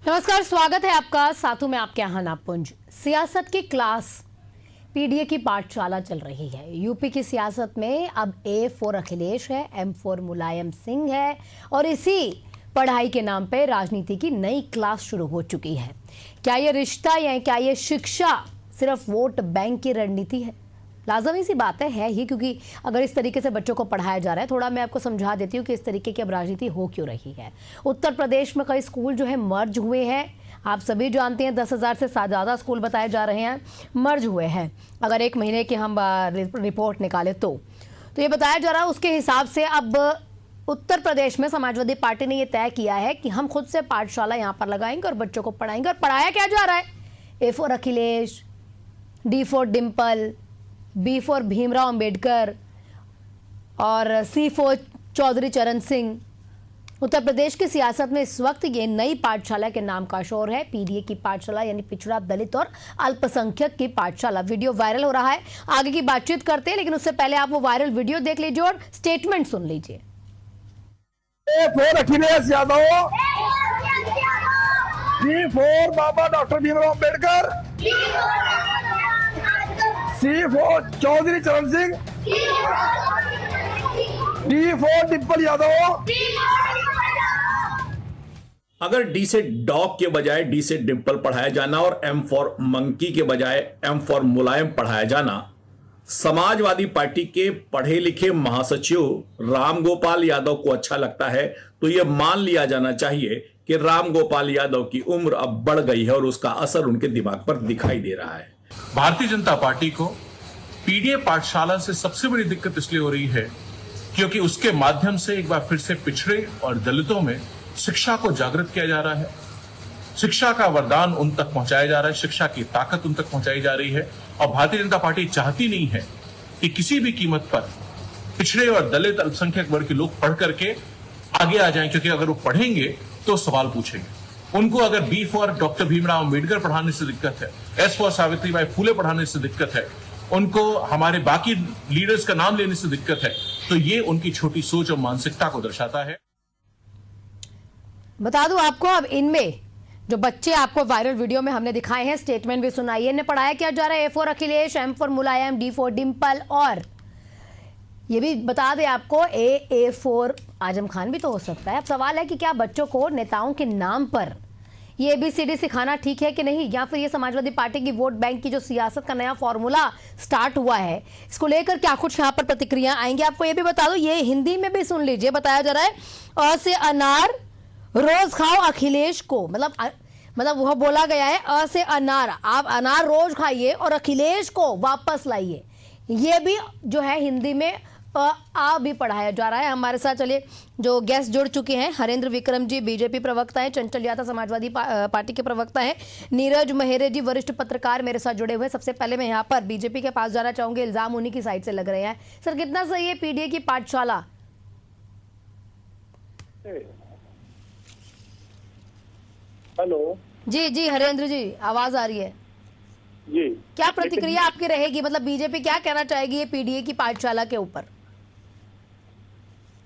नमस्कार, स्वागत है आपका। साथों में आपके यहाँ नापुंज। सियासत की क्लास पीडीए की पाठशाला चल रही है। यूपी की सियासत में अब ए फॉर अखिलेश है, एम फॉर मुलायम सिंह है और इसी पढ़ाई के नाम पे राजनीति की नई क्लास शुरू हो चुकी है। क्या ये रिश्ता या क्या ये शिक्षा सिर्फ वोट बैंक की रणनीति है? लाजमी सी बात है ही, क्योंकि अगर इस तरीके से बच्चों को पढ़ाया जा रहा है। थोड़ा मैं आपको समझा देती हूँ कि इस तरीके की अब राजनीति हो क्यों रही है। उत्तर प्रदेश में कई स्कूल जो है मर्ज हुए हैं। आप सभी जानते हैं 10,000 से ज़्यादा स्कूल बताए जा रहे हैं मर्ज हुए हैं। अगर एक महीने की हम रिपोर्ट निकालें तो ये बताया जा रहा है। उसके हिसाब से अब उत्तर प्रदेश में समाजवादी पार्टी ने यह तय किया है कि हम खुद से पाठशाला यहाँ पर लगाएंगे और बच्चों को पढ़ाएंगे। और पढ़ाया क्या जा रहा है? A for Akhilesh, D for Dimple, B for Bhimrao Ambedkar और सी फॉर चौधरी चरण सिंह। उत्तर प्रदेश की सियासत में इस वक्त ये नई पाठशाला के नाम का शोर है। पीडीए की पाठशाला यानी पिछड़ा, दलित और अल्पसंख्यक की पाठशाला। वीडियो वायरल हो रहा है, आगे की बातचीत करते हैं, लेकिन उससे पहले आप वो वायरल वीडियो देख लीजिए और स्टेटमेंट सुन लीजिए। Akhilesh Yadav, B for Baba doctor Bhimrao Ambedkar, C for Chaudhary Charan Singh, D for Dimple Yadav. अगर डी से डॉग के बजाय डी से डिम्पल पढ़ाया जाना और एम फॉर मंकी के बजाय एम फॉर मुलायम पढ़ाया जाना समाजवादी पार्टी के पढ़े लिखे महासचिव रामगोपाल यादव को अच्छा लगता है, तो यह मान लिया जाना चाहिए कि रामगोपाल यादव की उम्र अब बढ़ गई है और उसका असर उनके दिमाग पर दिखाई दे रहा है। भारतीय जनता पार्टी को पीडीए पाठशाला से सबसे बड़ी दिक्कत इसलिए हो रही है क्योंकि उसके माध्यम से एक बार फिर से पिछड़े और दलितों में शिक्षा को जागृत किया जा रहा है। शिक्षा का वरदान उन तक पहुंचाया जा रहा है, शिक्षा की ताकत उन तक पहुंचाई जा रही है। और भारतीय जनता पार्टी चाहती नहीं है कि किसी भी कीमत पर पिछड़े और दलित अल्पसंख्यक वर्ग के लोग पढ़ करके आगे आ जाएं, क्योंकि अगर वो पढ़ेंगे तो सवाल पूछेंगे। उनको अगर B for doctor Bhimrao Ambedkar पढ़ाने से दिक्कत है, एस फॉर सावित्रीबाई फुले पढ़ाने से दिक्कत है, उनको हमारे बाकी लीडर्स का नाम लेने से दिक्कत है, तो ये उनकी छोटी सोच और मानसिकता को दर्शाता है। बता दूं आपको, अब इनमें जो बच्चे आपको वायरल वीडियो में हमने दिखाए हैं, स्टेटमेंट भी सुनाइए। इन्हें पढ़ाया क्या जा रहा है? A for Akhilesh, M for Mulayam, D for Dimple और ये भी बता दें आपको ए फॉर आजम खान भी तो हो सकता है। अब सवाल है कि क्या बच्चों को नेताओं के नाम पर ये ABCD सिखाना ठीक है कि नहीं, या फिर ये समाजवादी पार्टी की वोट बैंक की जो सियासत का नया फॉर्मूला स्टार्ट हुआ है, इसको लेकर क्या कुछ यहाँ पर प्रतिक्रिया आएंगी। आपको ये भी बता दो, ये हिंदी में भी सुन लीजिए। बताया जा रहा है अ से अनार रोज खाओ अखिलेश को, मतलब वह बोला गया है अ से अनार, आप अनार रोज खाइए और अखिलेश को वापस लाइए। ये भी जो है हिंदी में आ भी पढ़ाया जा रहा है। हमारे साथ चलिए जो गेस्ट जुड़ चुके हैं, हरेंद्र विक्रम जी बीजेपी प्रवक्ता हैं, चंचल यादव समाजवादी पार्टी के प्रवक्ता हैं, नीरज महेरे जी वरिष्ठ पत्रकार मेरे साथ जुड़े हुए हैं। सबसे पहले मैं यहाँ पर बीजेपी के पास जाना चाहूंगी, इल्जाम उन्हीं की साइड से लग रहे हैं। सर, कितना सही है पीडीए की पाठशाला? हेलो जी हरेंद्र जी, आवाज आ रही है जी। क्या प्रतिक्रिया आपकी रहेगी? मतलब बीजेपी क्या कहना चाहेगी ये पीडीए की पाठशाला के ऊपर?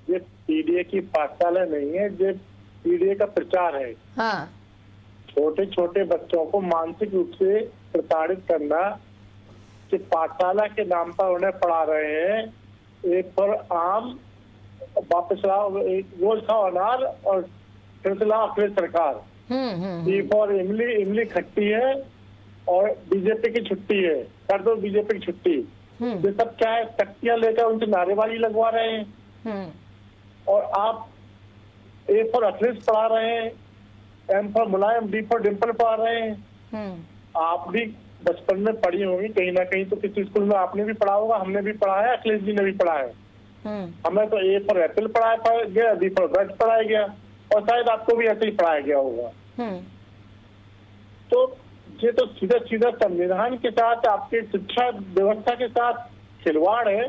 ये पीडीए की पाठशाला नहीं है, ये पीडीए का प्रचार है। हाँ, छोटे छोटे बच्चों को मानसिक रूप से प्रताड़ित करना कि पाठशाला के नाम पर उन्हें पढ़ा रहे हैं। एक पर आम वापस लाओ, रोज खाओ अनार और फिर से लाओ अखिलेश सरकार। सी फॉर इमली खट्टी है और बीजेपी की छुट्टी है, कर दो बीजेपी की छुट्टी। ये सब क्या है? तख्तियां लेकर उनसे नारेबाजी लगवा रहे हैं। और आप ए फॉर अखिलेश पढ़ा रहे हैं, M for Mulayam, D for Dimple पढ़ा रहे हैं। आप भी बचपन में पढ़ी होंगी कहीं ना कहीं, तो किसी स्कूल में आपने भी पढ़ा होगा, हमने भी पढ़ा है, अखिलेश जी ने भी पढ़ा है। हमें तो ए फॉर एप्पल पढ़ाया गया, डी फॉर बर्ड पढ़ाया गया और शायद आपको भी ऐसे ही पढ़ाया गया होगा। तो ये तो सीधा सीधा संविधान के साथ, आपके शिक्षा व्यवस्था के साथ खिलवाड़ है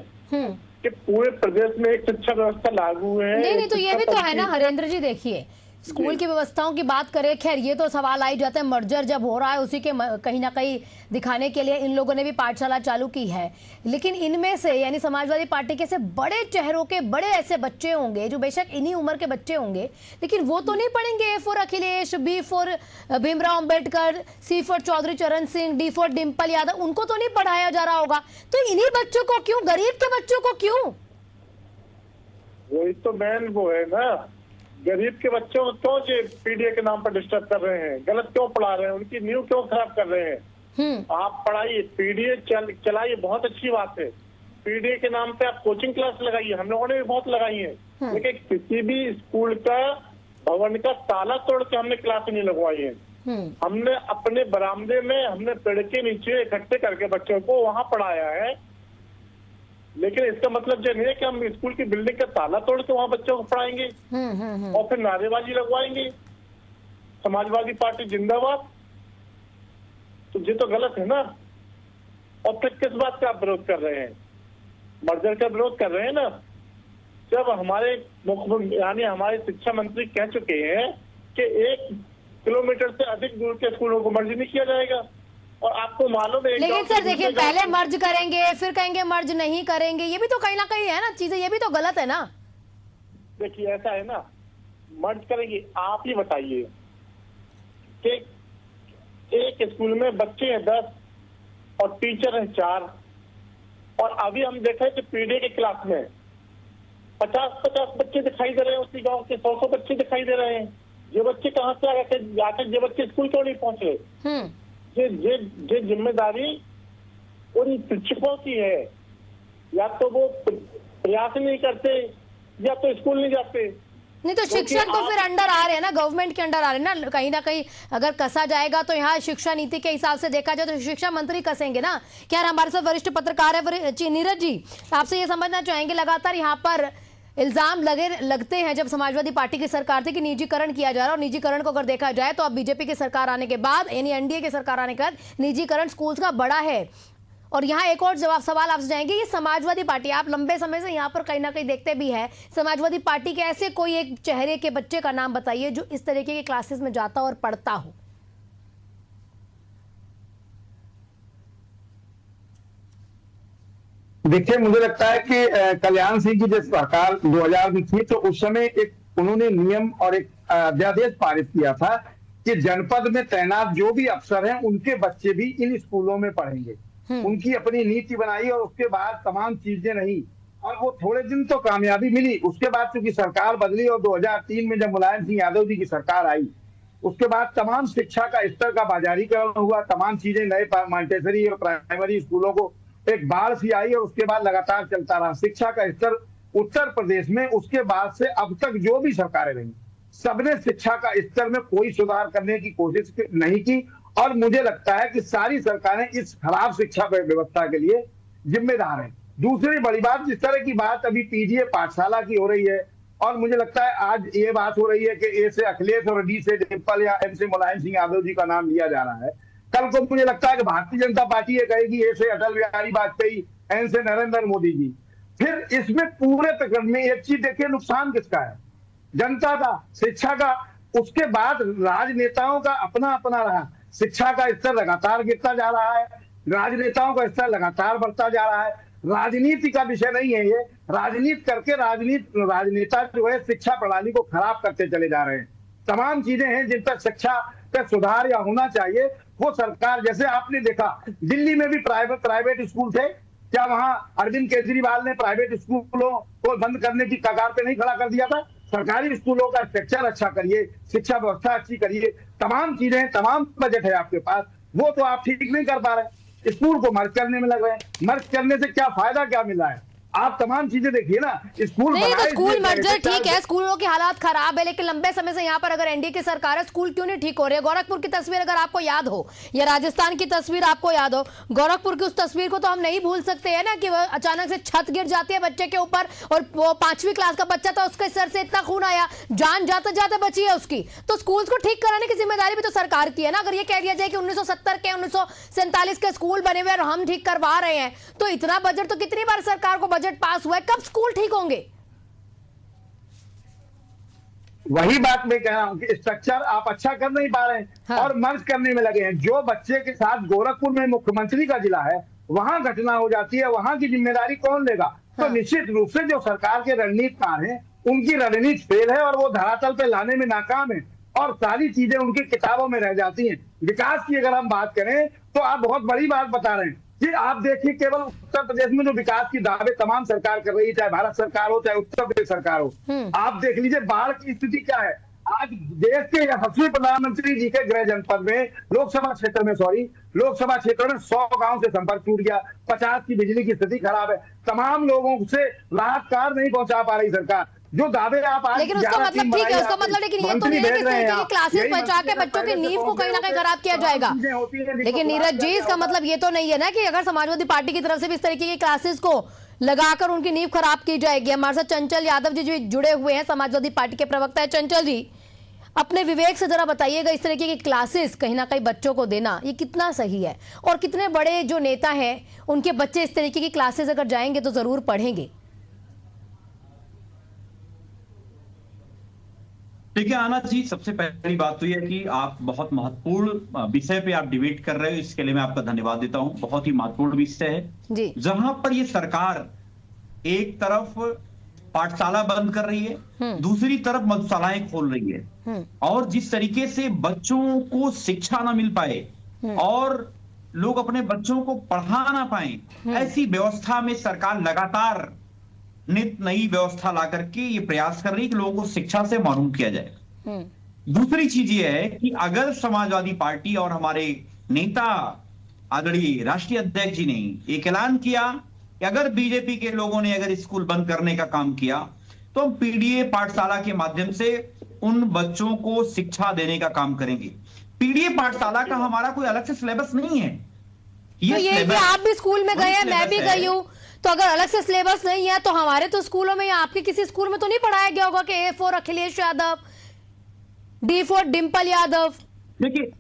कि पूरे प्रदेश में एक शिक्षा व्यवस्था लागू है। नहीं, तो ये भी तो है ना हरेंद्र जी। देखिए, स्कूल की व्यवस्थाओं की बात करें, खैर ये तो सवाल आ ही जाता है, मर्जर जब हो रहा है उसी के कहीं ना कहीं दिखाने के लिए इन लोगों ने भी पाठशाला चालू की है। लेकिन इनमें से यानी समाजवादी पार्टी के से बड़े चेहरों के बड़े ऐसे बच्चे होंगे जो बेशक इन्हीं उम्र के बच्चे होंगे, लेकिन वो तो नहीं पढ़ेंगे A for Akhilesh, B for Bhimrao Ambedkar, C for Chaudhary Charan Singh, D for Dimple Yadav, उनको तो नहीं पढ़ाया जा रहा होगा। तो इन्हीं बच्चों को क्यों, गरीब के बच्चों को क्यों? वही तो मेन वो है ना, गरीब के बच्चों को क्यों जो पीडीए के नाम पर डिस्टर्ब कर रहे हैं, गलत क्यों पढ़ा रहे हैं, उनकी नींव क्यों खराब कर रहे हैं। आप पढ़ाइए, पीडीए चलाइए, बहुत अच्छी बात है। पीडीए के नाम पे आप कोचिंग क्लास लगाइए, हम लोगों ने भी बहुत लगाई है, लेकिन किसी भी स्कूल का भवन का ताला तोड़ के हमने क्लास नहीं लगवाई है। हमने अपने बरामदे में, हमने पेड़ के नीचे इकट्ठे करके बच्चों को वहां पढ़ाया है। लेकिन इसका मतलब ये नहीं है कि हम स्कूल की बिल्डिंग का ताला तोड़ के वहां बच्चों को पढ़ाएंगे और फिर नारेबाजी लगवाएंगे, समाजवादी पार्टी जिंदाबाद। तो ये तो गलत है ना। और फिर किस बात का आप विरोध कर रहे हैं? मर्जर का विरोध कर रहे हैं ना। जब हमारे मुख्यमंत्री यानी हमारे शिक्षा मंत्री कह चुके हैं कि 1 किलोमीटर से अधिक दूर के स्कूलों को मर्ज नहीं किया जाएगा, और आपको मालूम है। लेकिन सर देखिए, पहले मर्ज करेंगे फिर कहेंगे मर्ज नहीं करेंगे, ये भी तो कहीं ना कहीं है ना चीजें, ये भी तो गलत है ना। देखिए ऐसा है ना, मर्ज करेंगे, आप ही बताइए कि एक स्कूल में बच्चे हैं 10 और टीचर हैं 4, और अभी हम देखें कि पीडीए के क्लास में 50-50 बच्चे दिखाई दे रहे हैं, उसी गांव के 100 बच्चे दिखाई दे रहे हैं। ये बच्चे कहाँ से आ गए? आकर ये बच्चे स्कूल क्यों नहीं पहुंच रहे? ये जिम्मेदारी उन शिक्षकों की है, या तो वो प्रयास नहीं करते या तो स्कूल नहीं जाते। नहीं तो शिक्षक तो फिर अंडर आ रहे हैं ना, गवर्नमेंट के अंडर आ रहे हैं ना। कहीं ना कहीं अगर कसा जाएगा तो यहाँ शिक्षा नीति के हिसाब से देखा जाए तो शिक्षा मंत्री कसेंगे ना। क्या हमारे साथ वरिष्ठ पत्रकार है नीरज जी, आपसे ये समझना चाहेंगे, लगातार यहाँ पर इल्जाम लगते हैं जब समाजवादी पार्टी की सरकार थी कि निजीकरण किया जा रहा है, और निजीकरण को अगर देखा जाए तो अब बीजेपी की सरकार आने के बाद यानी एनडीए की सरकार आने के बाद निजीकरण स्कूल्स का बड़ा है। और यहाँ एक और सवाल आपसे जाएंगे, ये समाजवादी पार्टी आप लंबे समय से यहाँ पर कहीं ना कहीं देखते भी है, समाजवादी पार्टी के ऐसे कोई एक चेहरे के बच्चे का नाम बताइए जो इस तरीके के क्लासेस में जाता और पढ़ता हो। देखिए, मुझे लगता है कि कल्याण सिंह की जब सरकार 2000 में थी तो उस समय एक उन्होंने नियम और एक अध्यादेश पारित किया था कि जनपद में तैनात जो भी अफसर हैं उनके बच्चे भी इन स्कूलों में पढ़ेंगे। उनकी अपनी नीति बनाई और उसके बाद तमाम चीजें रही, और वो थोड़े दिन तो कामयाबी मिली। उसके बाद चूंकि सरकार बदली और 2003 में जब मुलायम सिंह यादव जी की सरकार आई, उसके बाद तमाम शिक्षा का स्तर का बाजारीकरण हुआ, तमाम चीजें नए मॉन्टेसरी और प्राइमरी स्कूलों को एक बाढ़ सी आई, और उसके बाद लगातार चलता रहा शिक्षा का स्तर उत्तर प्रदेश में। उसके बाद से अब तक जो भी सरकारें रही, सबने शिक्षा का स्तर में कोई सुधार करने की कोशिश नहीं की, और मुझे लगता है कि सारी सरकारें इस खराब शिक्षा व्यवस्था के लिए जिम्मेदार हैं। दूसरी बड़ी बात, जिस तरह की बात अभी पीडीए पाठशाला की हो रही है, और मुझे लगता है आज ये बात हो रही है कि ए से अखिलेश और डी से डिम्पल या एम से मुलायम सिंह यादव जी का नाम लिया जा रहा है। कल को मुझे लगता है कि भारतीय जनता पार्टी ये कहेगी ए से अटल बिहारी वाजपेयी, एन से नरेंद्र मोदी जी। फिर इसमें पूरे प्रकरण में एक चीज देखिए, नुकसान किसका है? जनता का, शिक्षा का। उसके बाद राजनेताओं का अपना अपना रहा। शिक्षा का स्तर लगातार गिरता जा रहा है, राजनेताओं का स्तर लगातार बढ़ता जा रहा है। राजनीति का विषय नहीं है ये, राजनीति करके राजनेता जो है शिक्षा प्रणाली को खराब करते चले जा रहे हैं। तमाम चीजें हैं जिन पर शिक्षा पर सुधार या होना चाहिए, वो सरकार, जैसे आपने देखा दिल्ली में भी प्राइवेट स्कूल थे, क्या वहां अरविंद केजरीवाल ने प्राइवेट स्कूलों को बंद करने की कगार पे नहीं खड़ा कर दिया था? सरकारी स्कूलों का स्ट्रक्चर अच्छा करिए, शिक्षा व्यवस्था अच्छी करिए, तमाम चीजें, तमाम बजट है आपके पास, वो तो आप ठीक नहीं कर पा रहे। स्कूल को मर्ज करने में लग रहे हैं। मर्ज करने से क्या फायदा, क्या मिला है? आप तमाम चीजें देखिए ना। स्कूल नहीं तो स्कूल मर्जर ठीक है, स्कूलों की हालात खराब है, लेकिन लंबे समय से यहाँ पर अगर एनडीए की सरकार है, स्कूल क्यों नहीं ठीक हो रहे? गोरखपुर की तस्वीर अगर आपको याद हो, या राजस्थान की तस्वीर आपको याद हो, गोरखपुर की उस तस्वीर को तो हम नहीं भूल सकते हैं ना, कि वो अचानक से छत गिर जाती है बच्चे के ऊपर, और वो 5वीं क्लास का बच्चा था, उसके सर से इतना खून आया, जान जाते जाते बची है उसकी। तो स्कूल को ठीक कराने की जिम्मेदारी भी तो सरकार की है ना। अगर ये कह दिया जाए कि 1970 के 1947 के स्कूल बने हुए और हम ठीक करवा रहे हैं, तो इतना बजट तो कितनी बार सरकार को बजट पास हुआ है, कब स्कूल ठीक होंगे? वही बात मैं कह रहा हूँ कि स्ट्रक्चर आप अच्छा कर नहीं पा रहे हैं। हाँ। और मर्ज करने में लगे हैं। जो बच्चे के साथ गोरखपुर में मुख्यमंत्री का जिला है, वहां घटना हो जाती है, वहां की जिम्मेदारी कौन लेगा? हाँ। तो निश्चित रूप से जो सरकार के रणनीतिकार हैं, उनकी रणनीति फेल है और वो धरातल पे लाने में नाकाम है और सारी चीजें उनकी किताबों में रह जाती हैं। विकास की अगर हम बात करें तो आप बहुत बड़ी बात बता रहे हैं कि आप देखिए केवल उत्तर प्रदेश में जो विकास की दावे तमाम सरकार कर रही है, चाहे भारत सरकार हो चाहे उत्तर प्रदेश सरकार हो, आप देख लीजिए बाढ़ की स्थिति क्या है। आज देश के यशस्वी प्रधानमंत्री जी के गृह जनपद में लोकसभा क्षेत्र में 100 गांव से संपर्क टूट गया, 50 की बिजली की स्थिति खराब है, तमाम लोगों से राहत कार नहीं पहुंचा पा रही सरकार। जो दावे आप आज लेकिन उसका मतलब ठीक है, उसका मतलब लेकिन ये तो नहीं है कि इस तरीके की क्लासेस पहुंचा के बच्चों की नींव को कहीं ना कहीं खराब किया जाएगा। लेकिन नीरज जी, इसका मतलब ये तो नहीं है ना कि अगर समाजवादी पार्टी की तरफ से भी इस तरीके की क्लासेस को लगाकर उनकी नींव खराब की जाएगी। हमारे साथ चंचल यादव जी जो जुड़े हुए हैं, समाजवादी पार्टी के प्रवक्ता है। चंचल जी, अपने विवेक से जरा बताइएगा, इस तरीके की क्लासेस कहीं ना कहीं बच्चों को देना ये कितना सही है, और कितने बड़े जो नेता हैं उनके बच्चे इस तरीके की क्लासेस अगर जाएंगे तो जरूर पढ़ेंगे? देखिए आना जी, सबसे पहली बात तो यह है कि आप बहुत महत्वपूर्ण विषय पे आप डिबेट कर रहे हो, इसके लिए मैं आपका धन्यवाद देता हूं। बहुत ही महत्वपूर्ण विषय है जी। जहां पर ये सरकार एक तरफ पाठशाला बंद कर रही है, दूसरी तरफ मधुशालाएं खोल रही है, और जिस तरीके से बच्चों को शिक्षा ना मिल पाए और लोग अपने बच्चों को पढ़ा ना पाए, ऐसी व्यवस्था में सरकार लगातार नित नई व्यवस्था ला करके ये प्रयास कर रही है कि लोगों को शिक्षा से महरूम किया जाए। दूसरी चीज ये है कि अगर समाजवादी पार्टी और हमारे नेता आदरणीय राष्ट्रीय अध्यक्ष जी ने एक ऐलान किया कि अगर बीजेपी के लोगों ने अगर स्कूल बंद करने का काम किया तो हम पीडीए पाठशाला के माध्यम से उन बच्चों को शिक्षा देने का काम करेंगे। पीडीए पाठशाला का हमारा कोई अलग से सिलेबस नहीं है। तो ये कि आप भी स्कूल में गए हैं, मैं भी गई हूँ, तो अगर अलग से सिलेबस नहीं है तो हमारे तो स्कूलों में या आपके किसी स्कूल में तो नहीं पढ़ाया गया होगा कि ए for Akhilesh Yadav, D for Dimple Yadav? देखिए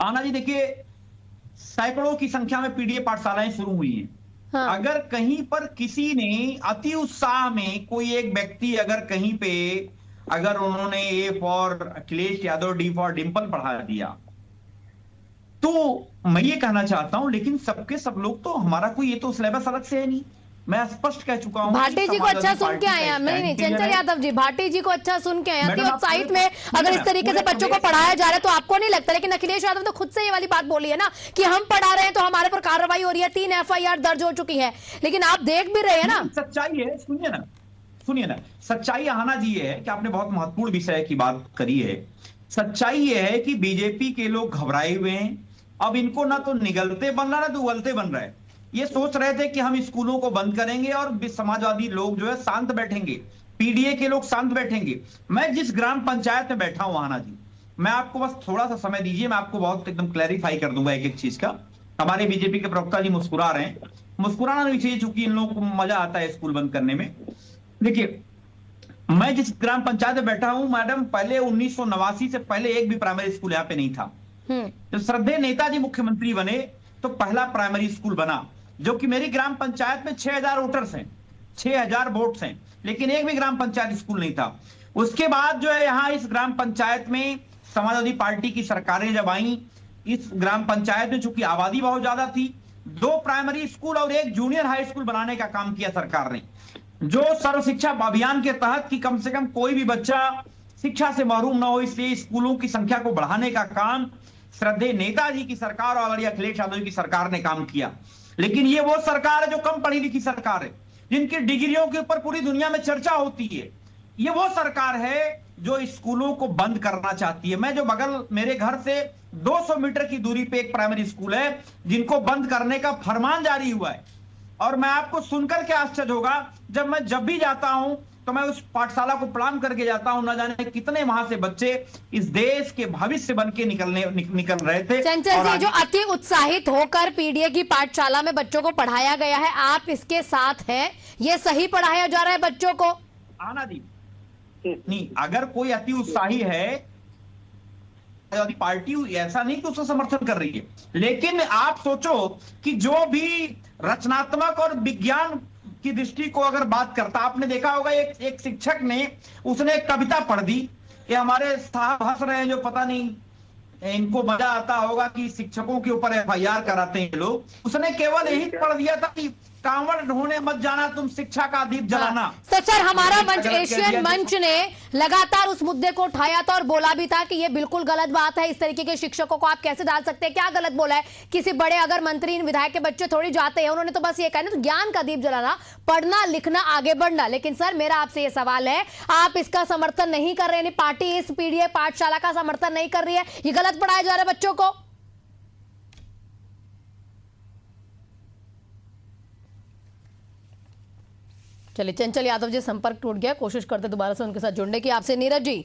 आना जी, देखिए सैकड़ों की संख्या में पीडीए पाठशालाएं शुरू हुई हैं। हाँ। अगर कहीं पर किसी ने अति उत्साह में कोई एक व्यक्ति अगर कहीं पे अगर उन्होंने ए for Akhilesh Yadav, D for Dimple पढ़ा दिया, तो मैं ये कहना चाहता हूं, लेकिन सबके सब लोग तो हमारा कोई ये तो सिलेबस अलग से है नहीं। मैं स्पष्ट कह चुका हूं। भाटी जी को अच्छा सुन के आए हैं। नहीं, चंचल यादव जी, भाटी जी को अच्छा सुन के आए हैं। उत्साहित में अगर इस तरीके से बच्चों को पढ़ाया जा रहा है तो आपको नहीं लगता? लेकिन अखिलेश यादव तो खुद से ये वाली बात बोली है ना कि हम पढ़ा रहे हैं तो हमारे पर कार्रवाई हो रही है, 3 FIR दर्ज हो चुकी है। लेकिन आप देख भी रहे हैं ना। सच्चाई है, सुनिए ना, सच्चाई आना जी है कि आपने बहुत महत्वपूर्ण विषय की बात करी है। सच्चाई ये है कि बीजेपी के लोग घबराए हुए हैं। अब इनको ना तो निगलते बन रहा, ना तो उगलते बन रहा है। ये सोच रहे थे कि हम स्कूलों को बंद करेंगे और समाजवादी लोग जो है शांत बैठेंगे, पीडीए के लोग शांत बैठेंगे। मैं जिस ग्राम पंचायत में बैठा हूं आना जी, मैं आपको बस थोड़ा सा समय दीजिए, मैं आपको बहुत एकदम क्लैरिफाई कर दूंगा एक एक चीज का। हमारे बीजेपी के प्रवक्ता जी मुस्कुरा रहे हैं, मुस्कुराना नहीं चाहिए चूंकि इन लोगों को मजा आता है स्कूल बंद करने में। देखिए मैं जिस ग्राम पंचायत में बैठा हूं मैडम, पहले 1989 से पहले एक भी प्राइमरी स्कूल यहाँ पे नहीं था। जब श्रद्धेय नेताजी मुख्यमंत्री बने तो पहला प्राइमरी स्कूल बना, जो कि मेरी ग्राम पंचायत में 6000 वोटर्स हैं, 6000 वोट्स हैं, लेकिन एक भी ग्राम पंचायत स्कूल नहीं था। उसके बाद जो है यहाँ इस ग्राम पंचायत में समाजवादी पार्टी की सरकारें जब आई, इस ग्राम पंचायत में चूंकि आबादी बहुत ज्यादा थी, 2 प्राइमरी स्कूल और 1 जूनियर हाई स्कूल बनाने का काम किया सरकार ने, जो सर्व शिक्षा अभियान के तहत कि कम से कम कोई भी बच्चा शिक्षा से महरूम ना हो, इसलिए स्कूलों की संख्या को बढ़ाने का काम श्रद्धेय नेताजी की सरकार और अखिलेश यादव की सरकार ने काम किया। लेकिन ये वो सरकार है जो कम पढ़ी लिखी सरकार है, जिनकी डिग्रियों के ऊपर पूरी दुनिया में चर्चा होती है। ये वो सरकार है जो स्कूलों को बंद करना चाहती है। मैं जो बगल मेरे घर से 200 मीटर की दूरी पे एक प्राइमरी स्कूल है जिनको बंद करने का फरमान जारी हुआ है, और मैं आपको सुनकर के आश्चर्य होगा, जब भी जाता हूं तो मैं उस पाठशाला को प्रणाम करके जाता हूं। न जाने कितने वहां से बच्चे इस देश के भविष्य बन के निकल रहे थे। चंचल जी, जो अति उत्साहित होकर पीडीए की पाठशाला में बच्चों को पढ़ाया गया है, आप इसके साथ हैं? ये सही पढ़ाया जा रहा है बच्चों को? आना दी नहीं, अगर कोई अति उत्साही है पार्टी, ऐसा नहीं कि उसका समर्थन कर रही है, लेकिन आप सोचो कि जो भी रचनात्मक और विज्ञान की दृष्टि को अगर बात करता, आपने देखा होगा एक शिक्षक ने उसने एक कविता पढ़ दी। ये हमारे साहब हंस रहे हैं, जो पता नहीं इनको मजा आता होगा कि शिक्षकों के ऊपर FIR कराते हैं लोग। उसने केवल यही पढ़ दिया था कि कांवड़ ढूंढने मत जाना, तुम शिक्षा का दीप जलाना। तो सर हमारा मंच एशियन मंच ने लगातार उस मुद्दे को उठाया था और बोला भी था कि ये बिल्कुल गलत बात है, इस तरीके के शिक्षकों को आप कैसे डाल सकते हैं। क्या गलत बोला है? किसी बड़े अगर मंत्री विधायक के बच्चे थोड़ी जाते हैं, उन्होंने तो बस ये कहना, तो ज्ञान का दीप जलाना, पढ़ना लिखना आगे बढ़ना। लेकिन सर मेरा आपसे ये सवाल है, आप इसका समर्थन नहीं कर रहे, यानी पार्टी इस पीडीए पाठशाला का समर्थन नहीं कर रही है, ये गलत पढ़ाया जा रहा है बच्चों को? चलिए चंचल यादव जी संपर्क टूट गया, कोशिश करते दोबारा से उनके साथ जुड़ने की। आपसे नीरज जी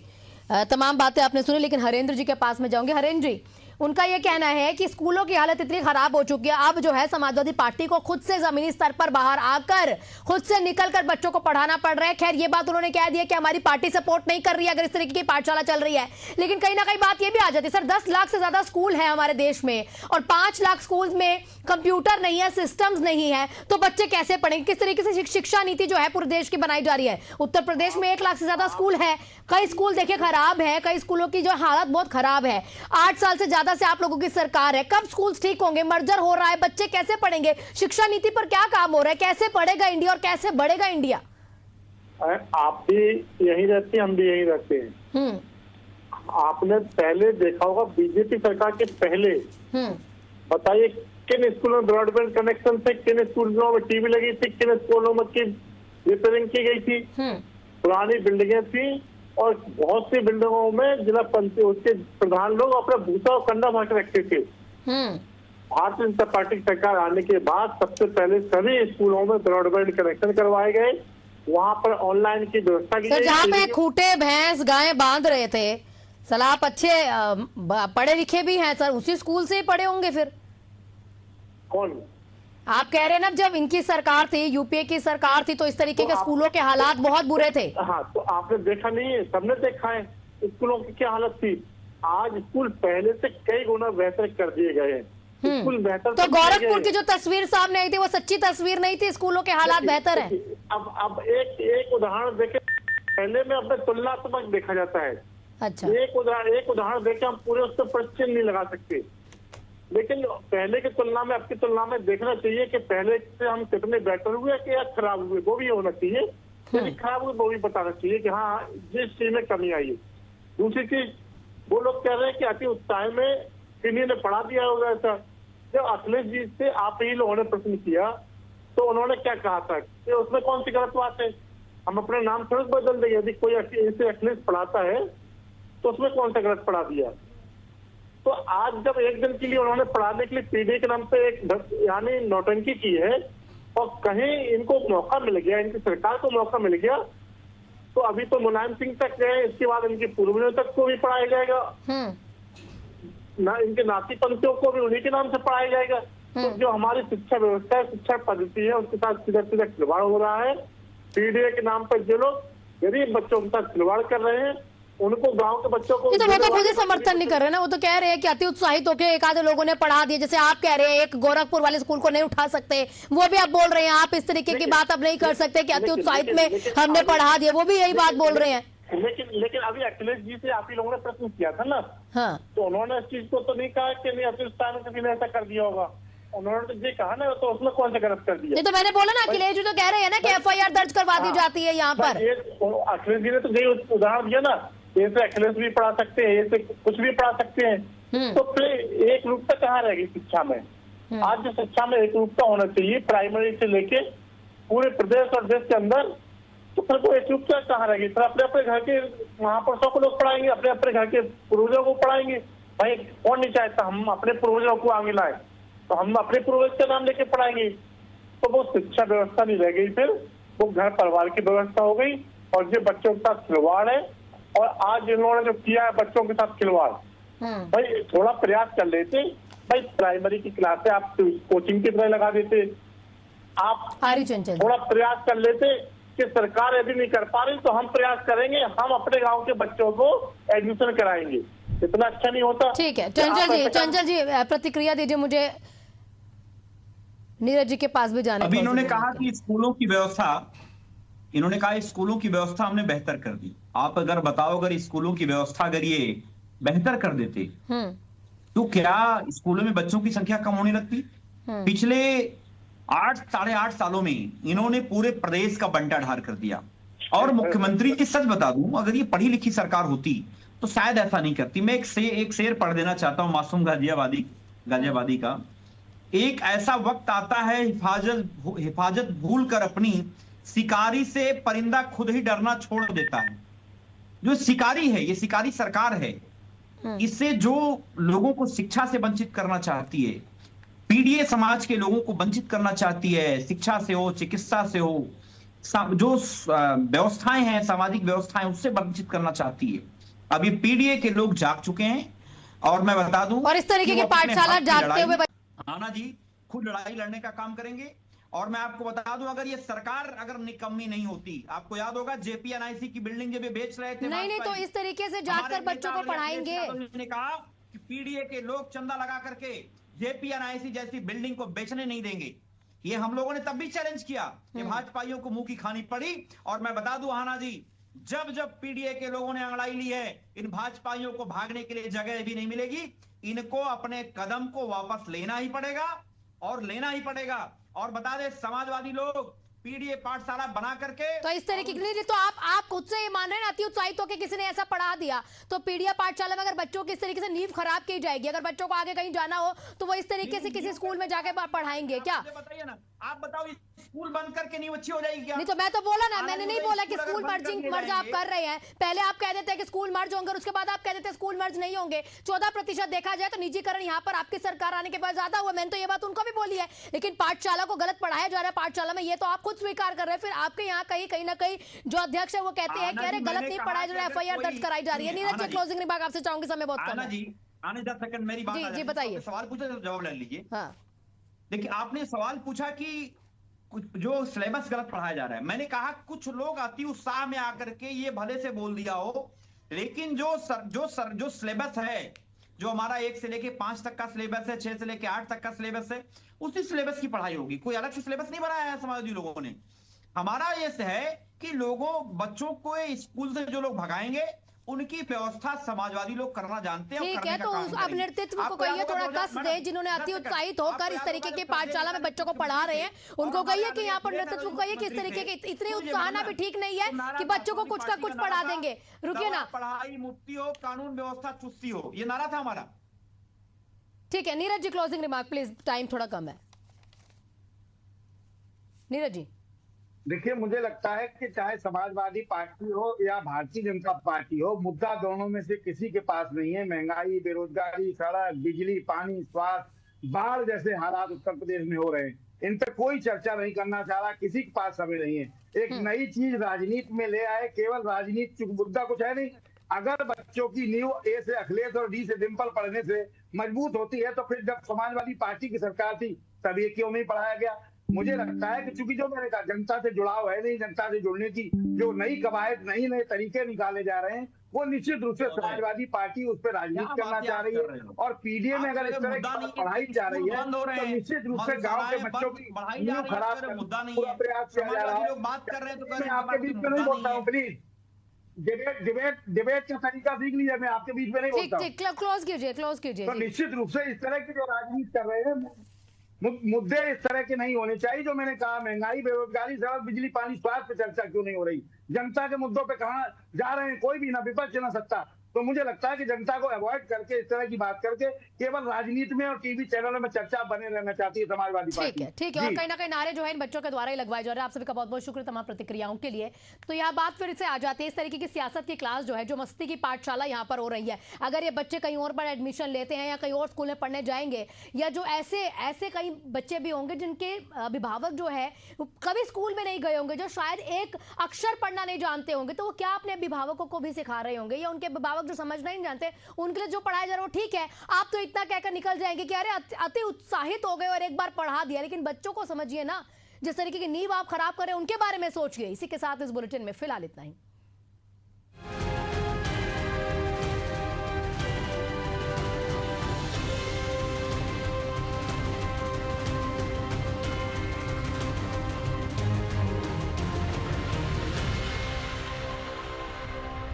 तमाम बातें आपने सुनी, लेकिन हरेंद्र जी के पास में जाऊंगे। हरेंद्र जी, उनका यह कहना है कि स्कूलों की हालत इतनी खराब हो चुकी है, अब जो है समाजवादी पार्टी को खुद से जमीनी स्तर पर बाहर आकर खुद से निकलकर बच्चों को पढ़ाना पड़ रहा है। खैर ये बात उन्होंने कह दी है कि हमारी पार्टी सपोर्ट नहीं कर रही है अगर इस तरीके की पाठशाला चल रही है, लेकिन कहीं ना कहीं बात ये भी आ जाती है सर, 10 लाख से ज्यादा स्कूल है हमारे देश में और 5 लाख स्कूल में कंप्यूटर नहीं है, सिस्टम्स नहीं है, तो बच्चे कैसे पढ़ेंगे? किस तरीके से शिक्षा नीति जो है पूरे देश की बनाई जा रही है? उत्तर प्रदेश में 1 लाख से ज्यादा स्कूल है, कई स्कूल देखिए खराब है, कई स्कूलों की जो हालत बहुत खराब है। 8 साल से ज्यादा से आप लोगों की सरकार है, कब स्कूल ठीक होंगे? मर्जर हो रहा है, बच्चे कैसे पढ़ेंगे? शिक्षा नीति पर क्या काम हो रहा है? कैसे पढ़ेगा इंडिया और कैसे बढ़ेगा इंडिया? आप भी यहीं रहते हैं, हम भी यहीं रहते हैं। आपने पहले देखा होगा बीजेपी सरकार के पहले, बताइए किन स्कूलों में ब्रॉडबैंड कनेक्शन थे, किन स्कूलों में टीवी लगी थी, किन स्कूलों में की रिपेयरिंग की गई थी? पुरानी बिल्डिंगें थी और बहुत सी बिल्डिंगों में जिला पंचायत उसके प्रधान लोग अपना भूसा और कंडा भर के रखते थे। भारतीय जनता पार्टी की सरकार आने के बाद सबसे पहले सभी स्कूलों में ब्रॉडबैंड कनेक्शन करवाए गए, वहां पर ऑनलाइन की व्यवस्था की गई। जहाँ पे खूंटे भैंस गायें बांध रहे थे, सलाह आप अच्छे पढ़े लिखे भी हैं सर, उसी स्कूल से ही पढ़े होंगे फिर? कौन? आप कह रहे हैं ना जब इनकी सरकार थी, यूपीए की सरकार थी, तो इस तरीके के स्कूलों के हालात बहुत बुरे थे। हाँ, तो आपने देखा नहीं है, सबने देखा है स्कूलों की क्या हालत थी। आज स्कूल पहले से कई गुना बेहतर कर दिए गए हैं। स्कूल बेहतर तो गोरखपुर की जो तस्वीर सामने आई थी वो सच्ची तस्वीर नहीं थी, स्कूलों के हालात बेहतर है। अब एक उदाहरण देखे, पहले में अपने तुलनात्मक देखा जाता है। अच्छा, एक उदाहरण देके हम पूरे उस पर प्रश्न नहीं लगा सकते, लेकिन पहले की तुलना में आपकी तुलना में देखना चाहिए कि पहले से हम कितने बेहतर हुए कि या खराब हुए, वो भी होना चाहिए। यदि खराब हुए वो भी बताना चाहिए कि हाँ जिस चीज में कमी आई है। दूसरी चीज, वो लोग कह रहे हैं कि अति उत्साह में किन्हीं ने पढ़ा दिया होगा ऐसा। जब अखिलेश जी से आप ही लोगों ने प्रश्न किया तो उन्होंने क्या कहा था कि उसमें कौन सी गलत बात है? हम अपने नाम थोड़ा बदल देंगे, यदि कोई ऐसे अखिलेश पढ़ाता है तो उसमें कौन सा गलत पढ़ा दिया? तो आज जब एक दिन के लिए उन्होंने पढ़ाने के लिए पीडीए के नाम पे एक यानी नौटंकी की है और कहीं इनको मौका मिल गया, इनकी सरकार को मौका मिल गया, तो अभी तो मुलायम सिंह तक गए, इसके बाद इनके पूर्वजों तक को भी पढ़ाया जाएगा, ना इनके नाती पंथियों को भी उन्हीं के नाम से पढ़ाया जाएगा। तो जो हमारी शिक्षा व्यवस्था है, शिक्षा पद्धति है, उसके साथ सीधा सीधा खिलवाड़ हो रहा है। पीडीए के नाम पर जो लोग यदि बच्चों के साथ खिलवाड़ कर रहे हैं, उनको गांव के बच्चों को तो वो तो खुद ही समर्थन नहीं कर रहे ना, वो तो कह रहे हैं कि अति उत्साहित होकर एक आधे लोगों ने पढ़ा दिया, जैसे आप कह रहे हैं एक गोरखपुर वाले स्कूल को नहीं उठा सकते, वो भी आप बोल रहे हैं आप इस तरीके की बात अब नहीं कर सकते कि अति उत्साहित में हमने पढ़ा दिया, वो भी यही बात बोल रहे हैं। लेकिन अभी अखिलेश जी से आप ही लोगों ने प्रश्न किया था ना, हाँ, तो उन्होंने इस चीज को तो नहीं कहा कि नहीं अति उत्साह में किसी ने ऐसा कर दिया होगा। उन्होंने तो ये कहा ना, तो उसमें कौन सा गलत कर दिया? नहीं तो मैंने बोला ना, अखिलेश जी तो कह रहे हैं ना कि FIR दर्ज करवा दी जाती है यहाँ पर। अखिलेश जी ने तो यही उदाहरण दिया ना, ऐसे अखिलेश भी पढ़ा सकते हैं, ऐसे कुछ भी पढ़ा सकते हैं। तो फिर एक रूपता कहाँ रहेगी शिक्षा में? आज जो शिक्षा में एक रूपता होना चाहिए प्राइमरी से लेके पूरे प्रदेश और देश के अंदर, तो फिर वो एक रूपता कहाँ रहेगी? फिर अपने अपने घर के महापुरुषों को लोग पढ़ाएंगे, अपने अपने घर के पूर्वजों को पढ़ाएंगे। भाई कौन नहीं चाहता हम अपने पूर्वजों को आगे लाए, तो हम अपने पूर्वज का नाम लेके पढ़ाएंगे। तो वो शिक्षा व्यवस्था नहीं रह गई, फिर वो घर परिवार की व्यवस्था हो गई और जो बच्चों के साथ खिलवाड़ है। और आज इन्होंने जो किया है बच्चों के साथ खिलवाड़, भाई थोड़ा प्रयास कर लेते, भाई प्राइमरी की क्लास है आप कोचिंग की तरह लगा देते, आप थोड़ा प्रयास कर लेते कि सरकार यदि नहीं कर पा रही तो हम प्रयास करेंगे, हम अपने गांव के बच्चों को एडमिशन कराएंगे। इतना अच्छा नहीं होता? ठीक है चंचल जी प्रतिक्रिया दीजिए मुझे। नीरज जी के पास भी जाने अभी को इन्होंने जरूरत कहा है। कि स्कूलों की व्यवस्था, इन्होंने कहा स्कूलों की व्यवस्था हमने बेहतर कर दी। आप अगर बताओ, अगर स्कूलों की व्यवस्था अगर ये बेहतर कर देते हम्म तो क्या स्कूलों में बच्चों की संख्या कम होने लगती? पिछले 8 साढ़े 8 सालों में इन्होंने पूरे प्रदेश का बंटाढार कर दिया। और मुख्यमंत्री की सच बता दूं, अगर ये पढ़ी लिखी सरकार होती तो शायद ऐसा नहीं करती। मैं एक शेर पढ़ देना चाहता हूं मासूम गाजियाबादी का। एक ऐसा वक्त आता है हिफाजत भूल कर अपनी, शिकारी से परिंदा खुद ही डरना छोड़ देता है। जो शिकारी है, ये शिकारी सरकार है, इससे जो लोगों को शिक्षा से वंचित करना चाहती है, पीडीए समाज के लोगों को वंचित करना चाहती है, शिक्षा से हो, चिकित्सा से हो, जो व्यवस्थाएं हैं, सामाजिक व्यवस्थाएं, उससे वंचित करना चाहती है। अभी पीडीए के लोग जाग चुके हैं। और मैं बता दूं, और इस तरीके कि की वो अपने पाठशाला हक की जागते हुए लड़ाई, आना जी खुद लड़ाई लड़ने का काम करेंगे। और मैं आपको बता दूं, अगर ये सरकार अगर निकम्मी नहीं होती, आपको याद होगा जेपीएनआईसी की बिल्डिंग जब ये बेच रहे थे, नहीं तो इस तरीके से जाकर बच्चों को पढ़ाएंगे। ने कहा कि पीडीए के लोग चंदा लगा करके जेपीएनआईसी जैसी बिल्डिंग को बेचने नहीं देंगे। ये हम लोगों ने तब भी चैलेंज किया, ये भाजपाइयों को मुंह की खानी पड़ी। और मैं बता दूं हाना जी, जब पीडीए के लोगों ने अंगड़ाई ली है, इन भाजपाइयों को भागने के लिए जगह भी नहीं मिलेगी। इनको अपने कदम को वापस लेना ही पड़ेगा और लेना ही पड़ेगा। और बता दे, समाजवादी लोग पीडीए पाठशाला बना करके, तो इस तरीके की, तो आप खुद से ये मान रहे हैं अति उत्साहित होकर किसी ने ऐसा पढ़ा दिया, तो पीडीए पाठशाला में अगर बच्चों की इस तरीके से नींव खराब की जाएगी, अगर बच्चों को आगे कहीं जाना हो तो वो इस तरीके से किसी स्कूल में जाके पढ़ाएंगे क्या? बताइए ना, आप बताओ, स्कूल बंद करके नींव अच्छी हो जाएगी क्या? नहीं तो मैं तो बोला ना, मैंने नहीं बोला कि स्कूल मर्ज आप कर रहे हैं। पहले आप कह देते हैं कि स्कूल मर्ज होंगे, उसके बाद आप कह देते हैं स्कूल मर्ज नहीं होंगे। 14% देखा जाए तो निजीकरण यहाँ पर आपकी सरकार आने के बाद ज्यादा हुआ। मैंने तो ये बात उनको भी बोली है, लेकिन पाठशाला को गलत पढ़ाया जा रहा है पाठशाला में, ये तो आप खुद स्वीकार कर रहे हैं। फिर आपके यहाँ कहीं ना कहीं जो अध्यक्ष है वो कहते हैं कि अरे गलत नहीं पढ़ाया जा रहा है, एफआईआर दर्ज कराई जा रही है। नीरज जी, क्लोजिंग रिमार्क आपसे चाहूंगी, समय बहुत कम है। आने 10 सेकंड मेरी बात। जी बताइए। सवाल पूछा तो जवाब ले लीजिए। हाँ, देखिए, आपने सवाल पूछा कि जो सिलेबस गलत पढ़ाया जा रहा है। मैंने कहा कुछ लोग अति उत्साह में आकर के ये भले से बोल दिया हो, लेकिन जो सिलेबस है, जो हमारा 1 से लेके 5 तक का सिलेबस है, 6 से लेके 8 तक का सिलेबस है, उसी सिलेबस की पढ़ाई होगी। कोई अलग से सिलेबस नहीं बनाया है समाजवादी लोगों ने। हमारा ये है कि बच्चों को स्कूल से जो लोग भगाएंगे, उनकी व्यवस्था समाजवादी लोग करना जानते हैं। ठीक है, तो अब नेतृत्व को कहिए थोड़ा कस दे, जिन्होंने अति उत्साहित होकर इस तरीके की पाठशाला में बच्चों को पढ़ा रहे हैं, उनको कहिए कि यहाँ पर नेतृत्व को कहिए कि इस तरीके के इतने उत्साहना भी ठीक नहीं है कि बच्चों को कुछ का कुछ पढ़ा देंगे। रुकिए ना, पढ़ाई मुफ्ती हो, कानून व्यवस्था चुस्ती हो, ये नारा था हमारा। ठीक है Neeraj ji, closing remark please, time थोड़ा कम है। नीरज जी, देखिए, मुझे लगता है कि चाहे समाजवादी पार्टी हो या भारतीय जनता पार्टी हो, मुद्दा दोनों में से किसी के पास नहीं है। महंगाई, बेरोजगारी, सड़क, बिजली, पानी, स्वास्थ्य, बाढ़ जैसे हालात उत्तर प्रदेश में हो रहे हैं, इन पर कोई चर्चा नहीं करना चाह रहा, किसी के पास समय नहीं है। एक नई चीज राजनीति में ले आए, केवल राजनीति, मुद्दा कुछ है नहीं। अगर बच्चों की नींव ए से अखिलेश और डी से डिंपल पढ़ने से मजबूत होती है, तो फिर जब समाजवादी पार्टी की सरकार थी तब ये क्यों नहीं पढ़ाया गया? मुझे लगता है कि चूंकि जो मैंने कहा, जनता से जुड़ाव है नहीं, जनता से जुड़ने की जो नई कवायद, नए तरीके निकाले जा रहे हैं, वो निश्चित रूप से समाजवादी पार्टी उस पर राजनीति करना चाह रही है। और पीडीए में अगर इस तरह की पढ़ाई जा रही है तो निश्चित रूप से गांव के बच्चों की नींव खराब करने का पूरा प्रयास किया जा रहा है। मैं आपके बीच में नहीं बोलता हूँ, प्लीज डिबेट का तरीका सीख लीजिए, मैं आपके बीच में नहीं बोलता हूँ। क्लोज कीजिए। तो निश्चित रूप से इस तरह की जो राजनीति कर रहे हैं, मुद्दे इस तरह के नहीं होने चाहिए। जो मैंने कहा, महंगाई, बेरोजगारी, सड़क, बिजली, पानी, स्वास्थ्य पे चर्चा क्यों नहीं हो रही? जनता के मुद्दों पे कहां जा रहे हैं? कोई भी, ना विपक्ष ना सत्ता। तो मुझे लगता है कि जनता को अवॉइड करके, इस तरह की बात करके, केवल राजनीति में और टीवी चैनलों में चर्चा बने रहना चाहती है समाजवादी पार्टी। ठीक है। और कहीं ना कहीं नारे जो है इन बच्चों के द्वारा ही लगवाए जा रहे हैं। आप सभी का बहुत बहुत शुक्रिया तमाम प्रतिक्रियाओं के लिए। तो यह बात फिर से आ जाती है, इस तरीके की सियासत की क्लास जो है, जो मस्ती की पाठशाला यहाँ पर हो रही है, अगर ये बच्चे कहीं और पर एडमिशन लेते हैं या कहीं और स्कूल में पढ़ने जाएंगे, या जो ऐसे कई बच्चे भी होंगे जिनके अभिभावक जो है कभी स्कूल में नहीं गए होंगे, जो शायद एक अक्षर पढ़ना नहीं जानते होंगे, तो वो क्या अपने अभिभावकों को भी सिखा रहे होंगे, या उनके अभिभावक जो समझना नहीं जानते उनके लिए जो पढ़ाया जा रहा है वो ठीक है। आप तो इतना कहकर निकल जाएंगे कि अरे अति उत्साहित हो गए और एक बार पढ़ा दिया, लेकिन बच्चों को समझिए ना, जिस तरीके की नींव आप खराब कर रहे हैं उनके बारे में सोचिए। इसी के साथ इस बुलेटिन में फिलहाल इतना ही।